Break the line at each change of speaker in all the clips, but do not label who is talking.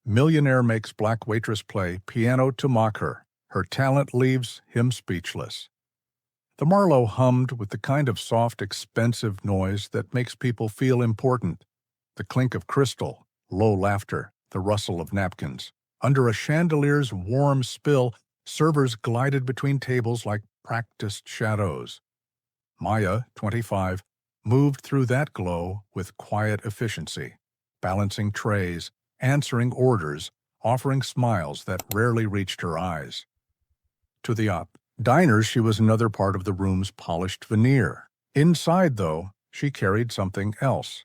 Millionaire makes black waitress play piano to mock her. Her talent leaves him speechless. The Marlowe hummed with the kind of soft, expensive noise that makes people feel important. The clink of crystal, low laughter, the rustle of napkins. Under a chandelier's warm spill, servers glided between tables like practiced shadows. Maya, 25, moved through that glow with quiet efficiency, balancing trays, answering orders, offering smiles that rarely reached her eyes. To the diners, she was another part of the room's polished veneer. Inside, though, she carried something else.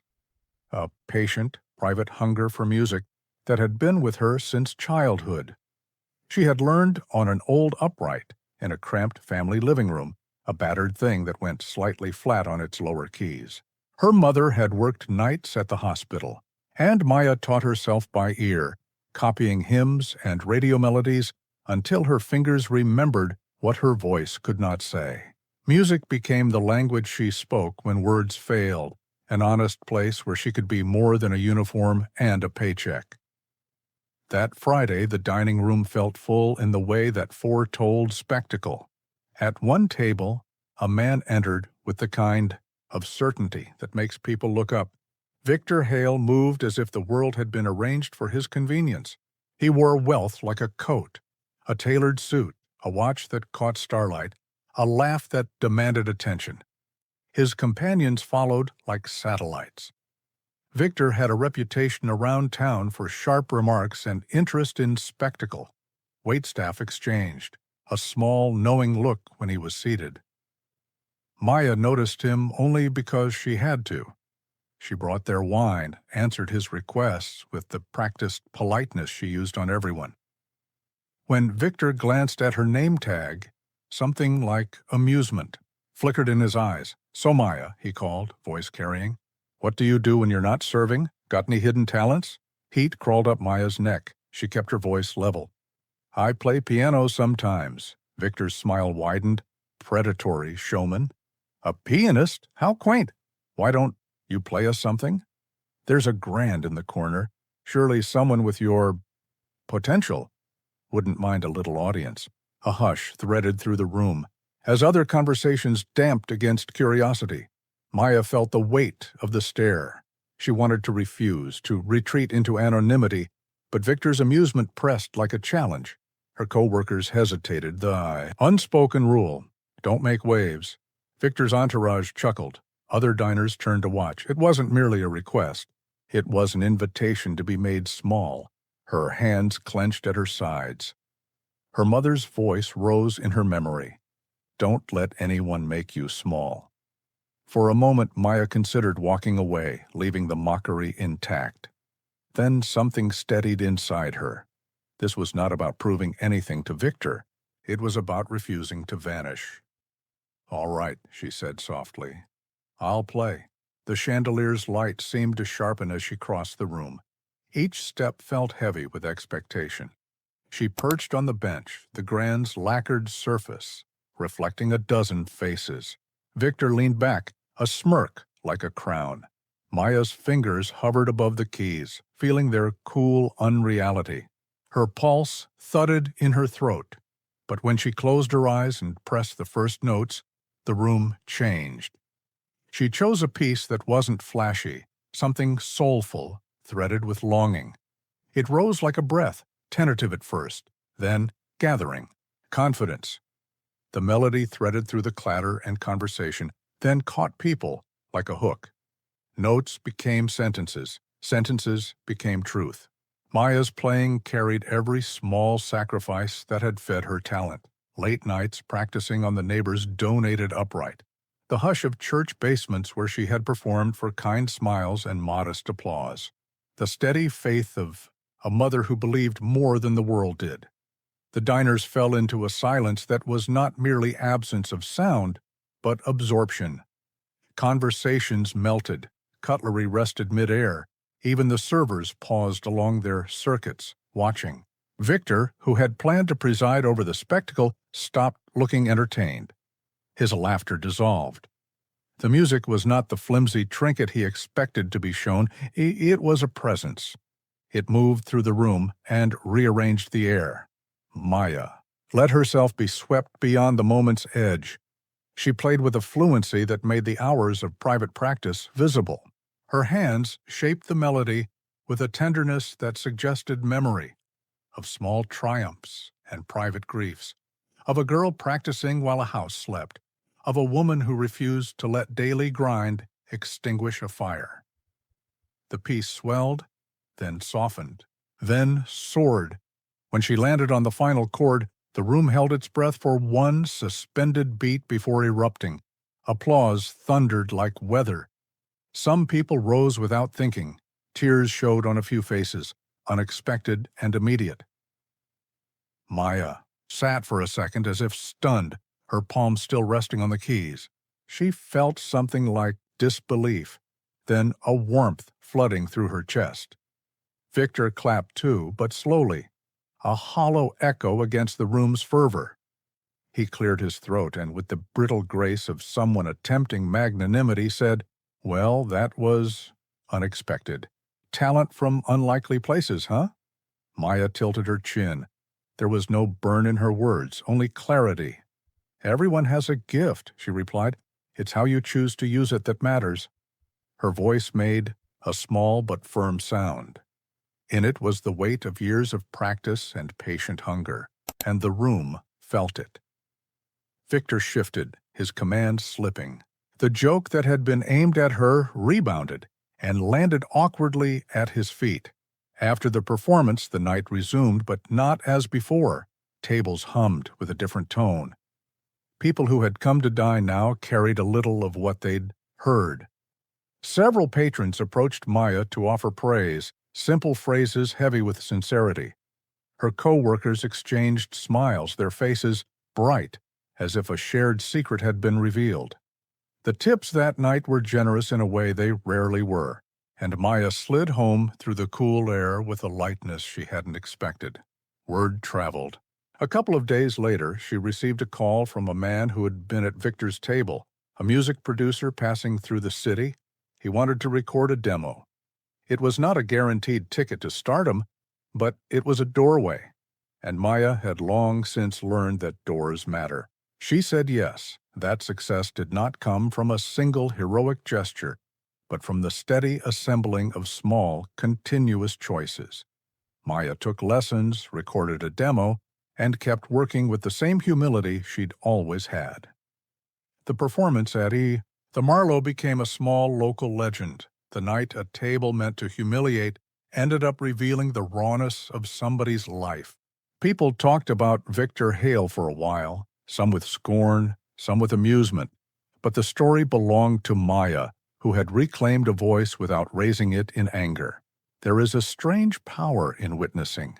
A patient, private hunger for music that had been with her since childhood. She had learned on an old upright in a cramped family living room, a battered thing that went slightly flat on its lower keys. Her mother had worked nights at the hospital, and Maya taught herself by ear, copying hymns and radio melodies until her fingers remembered what her voice could not say. Music became the language she spoke when words failed, an honest place where she could be more than a uniform and a paycheck. That Friday, the dining room felt full in the way that foretold spectacle. At one table, a man entered with the kind of certainty that makes people look up. Victor Hale moved as if the world had been arranged for his convenience. He wore wealth like a coat, a tailored suit, a watch that caught starlight, a laugh that demanded attention. His companions followed like satellites. Victor had a reputation around town for sharp remarks and interest in spectacle. Waitstaff exchanged a small, knowing look when he was seated. Maya noticed him only because she had to. She brought their wine, answered his requests with the practiced politeness she used on everyone. When Victor glanced at her name tag, something like amusement flickered in his eyes. "So, Maya," he called, voice carrying. "What do you do when you're not serving? Got any hidden talents?" Heat crawled up Maya's neck. She kept her voice level. "I play piano sometimes." Victor's smile widened. Predatory showman. "A pianist? How quaint. Why don't you play us something? There's a grand in the corner. Surely someone with your potential wouldn't mind a little audience." A hush threaded through the room, as other conversations damped against curiosity. Maya felt the weight of the stare. She wanted to refuse, to retreat into anonymity, but Victor's amusement pressed like a challenge. Her co-workers hesitated. The unspoken rule, don't make waves. Victor's entourage chuckled. Other diners turned to watch. It wasn't merely a request. It was an invitation to be made small. Her hands clenched at her sides. Her mother's voice rose in her memory. Don't let anyone make you small. For a moment, Maya considered walking away, leaving the mockery intact. Then something steadied inside her. This was not about proving anything to Victor. It was about refusing to vanish. "All right," she said softly. "I'll play." The chandelier's light seemed to sharpen as she crossed the room. Each step felt heavy with expectation. She perched on the bench, the grand's lacquered surface, reflecting a dozen faces. Victor leaned back, a smirk like a crown. Maya's fingers hovered above the keys, feeling their cool unreality. Her pulse thudded in her throat, but when she closed her eyes and pressed the first notes, the room changed. She chose a piece that wasn't flashy, something soulful, threaded with longing. It rose like a breath, tentative at first, then gathering, confidence. The melody threaded through the clatter and conversation, then caught people like a hook. Notes became sentences, sentences became truth. Maya's playing carried every small sacrifice that had fed her talent. Late nights practicing on the neighbor's donated upright. The hush of church basements where she had performed for kind smiles and modest applause. The steady faith of a mother who believed more than the world did. The diners fell into a silence that was not merely absence of sound, but absorption. Conversations melted, cutlery rested midair. Even the servers paused along their circuits, watching. Victor, who had planned to preside over the spectacle, stopped looking entertained. His laughter dissolved. The music was not the flimsy trinket he expected to be shown. It was a presence. It moved through the room and rearranged the air. Maya let herself be swept beyond the moment's edge. She played with a fluency that made the hours of private practice visible. Her hands shaped the melody with a tenderness that suggested memory of small triumphs and private griefs, of a girl practicing while a house slept, of a woman who refused to let daily grind extinguish a fire. The piece swelled, then softened, then soared. When she landed on the final chord, the room held its breath for one suspended beat before erupting. Applause thundered like weather. Some people rose without thinking. Tears showed on a few faces, unexpected and immediate. Maya sat for a second as if stunned, her palms still resting on the keys. She felt something like disbelief, then a warmth flooding through her chest. Victor clapped too, but slowly, a hollow echo against the room's fervor. He cleared his throat and, with the brittle grace of someone attempting magnanimity, said, "Well, that was unexpected. Talent from unlikely places, huh?" Maya tilted her chin. There was no burn in her words, only clarity. "Everyone has a gift," she replied. "It's how you choose to use it that matters." Her voice made a small but firm sound. In it was the weight of years of practice and patient hunger, and the room felt it. Victor shifted, his command slipping. The joke that had been aimed at her rebounded and landed awkwardly at his feet. After the performance, the night resumed, but not as before. Tables hummed with a different tone. People who had come to dine now carried a little of what they'd heard. Several patrons approached Maya to offer praise, simple phrases heavy with sincerity. Her co-workers exchanged smiles, their faces bright, as if a shared secret had been revealed. The tips that night were generous in a way they rarely were, and Maya slid home through the cool air with a lightness she hadn't expected. Word traveled. A couple of days later, she received a call from a man who had been at Victor's table, a music producer passing through the city. He wanted to record a demo. It was not a guaranteed ticket to stardom, but it was a doorway, and Maya had long since learned that doors matter. She said yes. That success did not come from a single heroic gesture, but from the steady assembling of small, continuous choices. Maya took lessons, recorded a demo, and kept working with the same humility she'd always had. The performance at the Marlowe became a small local legend. The night a table meant to humiliate ended up revealing the rawness of somebody's life. People talked about Victor Hale for a while, some with scorn, some with amusement, but the story belonged to Maya, who had reclaimed a voice without raising it in anger. There is a strange power in witnessing.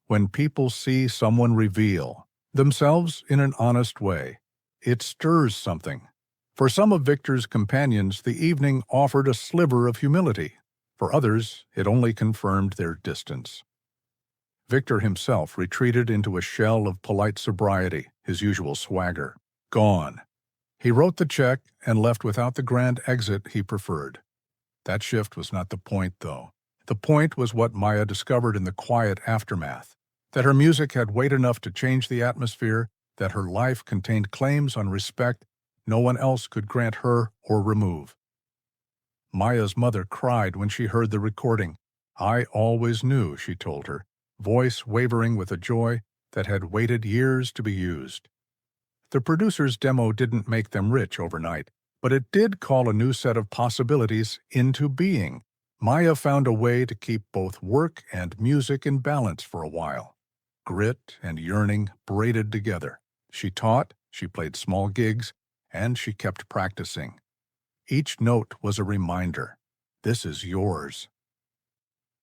When people see someone reveal themselves in an honest way, it stirs something. For some of Victor's companions, the evening offered a sliver of humility. For others, it only confirmed their distance. Victor himself retreated into a shell of polite sobriety, his usual swagger. Gone. He wrote the check and left without the grand exit he preferred. That shift was not the point, though. The point was what Maya discovered in the quiet aftermath, that her music had weight enough to change the atmosphere, that her life contained claims on respect no one else could grant her or remove. Maya's mother cried when she heard the recording. "I always knew," she told her, voice wavering with a joy that had waited years to be used. The producer's demo didn't make them rich overnight, but it did call a new set of possibilities into being. Maya found a way to keep both work and music in balance for a while. Grit and yearning braided together. She taught, she played small gigs, and she kept practicing. Each note was a reminder. This is yours.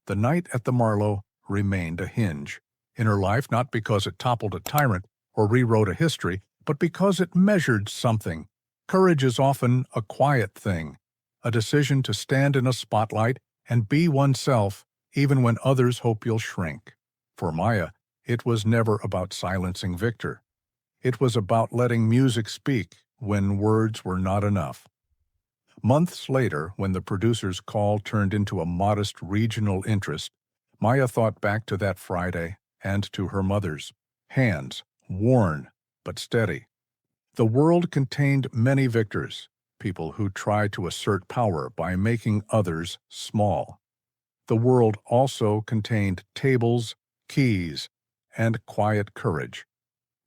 The night at the Marlowe remained a hinge in her life, not because it toppled a tyrant or rewrote a history, but because it measured something. Courage is often a quiet thing, a decision to stand in a spotlight and be oneself even when others hope you'll shrink. For Maya, it was never about silencing Victor. It was about letting music speak when words were not enough. Months later, when the producer's call turned into a modest regional interest, Maya thought back to that Friday and to her mother's hands, worn but steady. The world contained many victors, people who try to assert power by making others small. The world also contained tables, keys, and quiet courage.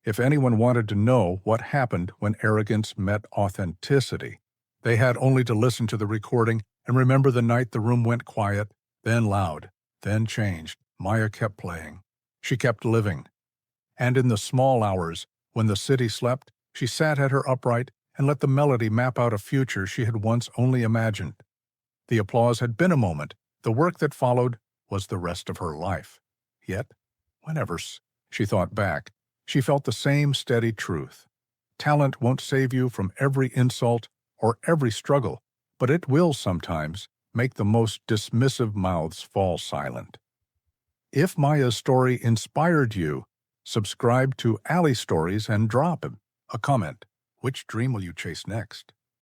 If anyone wanted to know what happened when arrogance met authenticity, they had only to listen to the recording and remember the night the room went quiet, then loud, then changed. Maya kept playing. She kept living. And in the small hours, when the city slept, she sat at her upright and let the melody map out a future she had once only imagined. The applause had been a moment. The work that followed was the rest of her life. Yet, she thought back, she felt the same steady truth. Talent won't save you from every insult or every struggle, but it will sometimes make the most dismissive mouths fall silent. If Maya's story inspired you, subscribe to Ali Stories and drop a comment. Which dream will you chase next?